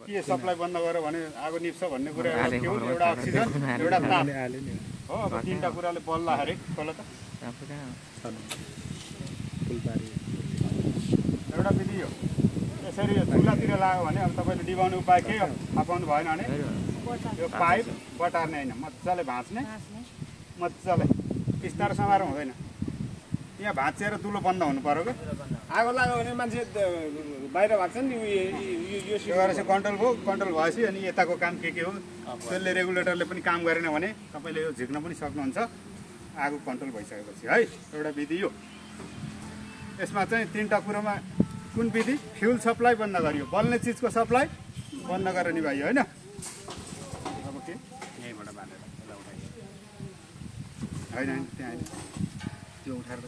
के सप्लाई बन्द गरेर भने आगो निप्छ भन्ने कुरा थियो एउटा अक्सिजन एउटा ताप हो अब तीनटा कुराले बल्दाखेरि तल त एउटा विधि हो यसरी चुल्हातिर लाग्यो भने अब तपाईले डिबाउने उपाय के हो थाहा पाउनु भएन भने यो पाइप बटार्ने हैन मज्जाले भाँच्ने मज्जाले बिस्तारै समारो हुँदैन यहाँ भाँचेर तुलो बन्द हुनु पर्यो के आगो लाग्यो भने मान्छे बाहिर भाग्छ नि यो चाहिँ कन्ट्रोल भयो कन्ट्रोल भएपछि अनि यताको काम के हो त्यसले रेगुलेटरले पनि काम गरेन भने तपाईले यो झिक्न पनि सक्नुहुन्छ आगो कन्ट्रोल भइसकेपछि है एउटा विधि यो यसमा चाहिँ तीनटा कुरामा कुन विधि फ्युल सप्लाई बन्द गरियो बल्ने चिजको सप्लाई बन्द गरेर निभाइयो हैन अब के यहीँबाट बाँधेर हैन त्यहाँ त्यो उठाएर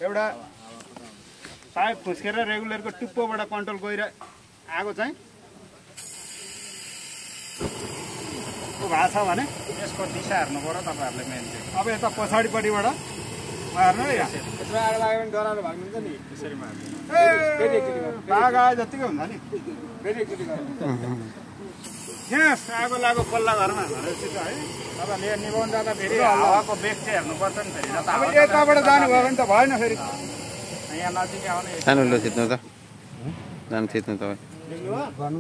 एउटा पाइप खुस्केर रेगुलरको टुप्पोबाट कन्ट्रोल गएर आगो चाहिँ भएको छ भने यसको दिशा हेर्नु पर्यो तपाईँहरूले मेन चाहिँ अब यता पछाडिपट्टिबाट मार्नु है आगो लाग्यो भने डराएर भाग्नुहुन्छ नि यसरी मार्नु बाघ आए जतिकै हुन्छ नि फेरि एकचोटि यहाँ आगो लाग्यो पल्ला घरमा भनेपछि त है तपाईँले निभाउनु जाँदा फेरि हावाको बेग चाहिँ हेर्नुपर्छ नि फेरि अब यताबाट जानुभयो भने त भएन फेरि यहाँ नजिकै आउने सानो लो थिच्नु त जानु थिच्नु तपाईँ ल खोल्नु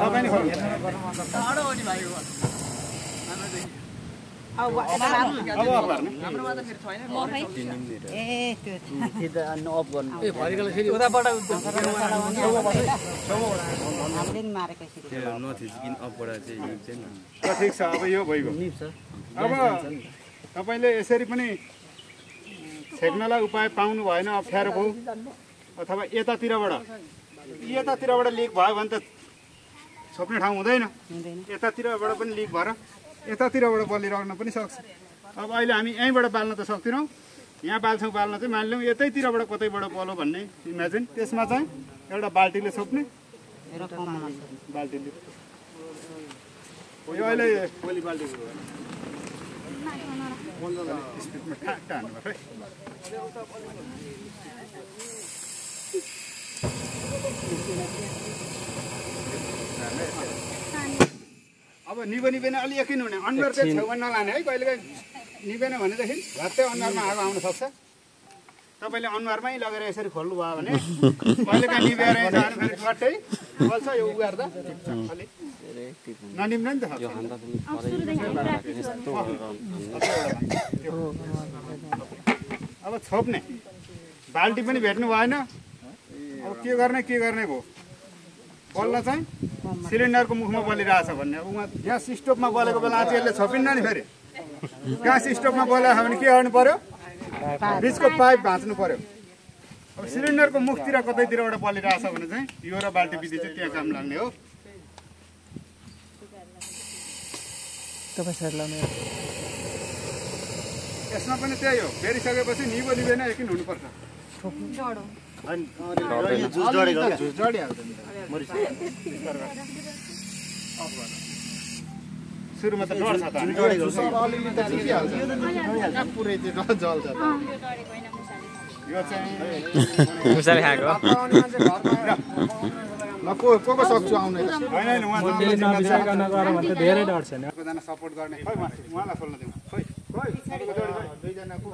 तपाईँ नि खोल्नु ठिक छ अब यो भइगयो अब तपाईँले यसरी पनि छेक्नलाई उपाय पाउनु भएन अप्ठ्यारो भयो अथवा यतातिरबाट लिक भयो भने त छोप्ने ठाउँ हुँदैन यतातिरबाट पनि लिक भएर यतातिरबाट बलिरहन पनि सक्छ अब अहिले हामी यहीँबाट बाल्न त सक्दैनौँ यहाँ बाल्छौँ बाल्न चाहिँ मानिलिउँ यतैतिरबाट कतैबाट बलो भन्ने इमेजिन त्यसमा चाहिँ एउटा बाल्टीले छोप्ने बाल्टीले यो अहिले पोली बाल्टी स्पिडमा ठ्याक्क हान्नुपर्छ है अब निभेन अलि यकिन हुने अनुहार चाहिँ छेउमा नलाने है कहिलेकाहीँ निभेन भनेदेखि झट्टै अनुहारमा आगो आउन सक्छ तपाईँले अनुहारमै लगेर यसरी खोल्नु भयो भने कहिलेकाहीँ निभेर जानु फेरि झट्टै बल्छ यो उगार्दा अलिक ननिम्न नि त अब छोप्ने बाल्टी पनि भेट्नु भएन अब के गर्ने भयो बल्न चाहिँ सिलिन्डरको मुखमा बलिरहेछ भन्ने अब उहाँ ग्यास स्टोभमा बलेको बेला चाहिँ यसले छोपिन्न नि फेरि ग्यास स्टोभमा बलेको भने के गर्नु पर्यो बिचको पाइप भाँच्नु पर्यो अब सिलिन्डरको मुखतिर कतैतिरबाट बलिरहेछ भने चाहिँ यो र बाल्टी विधि चाहिँ त्यहाँ काम लाग्ने हो यसमा पनि त्यही हो फेरिसकेपछि निभेन यकिन हुनुपर्छ सुरुमा त डर छ पुरै जल्छ यो चाहिँ को सक्छु आउने होइन धेरै डर छैन सपोर्ट गर्ने खै उहाँलाई खोल्न दिउँ खै दुईजनाको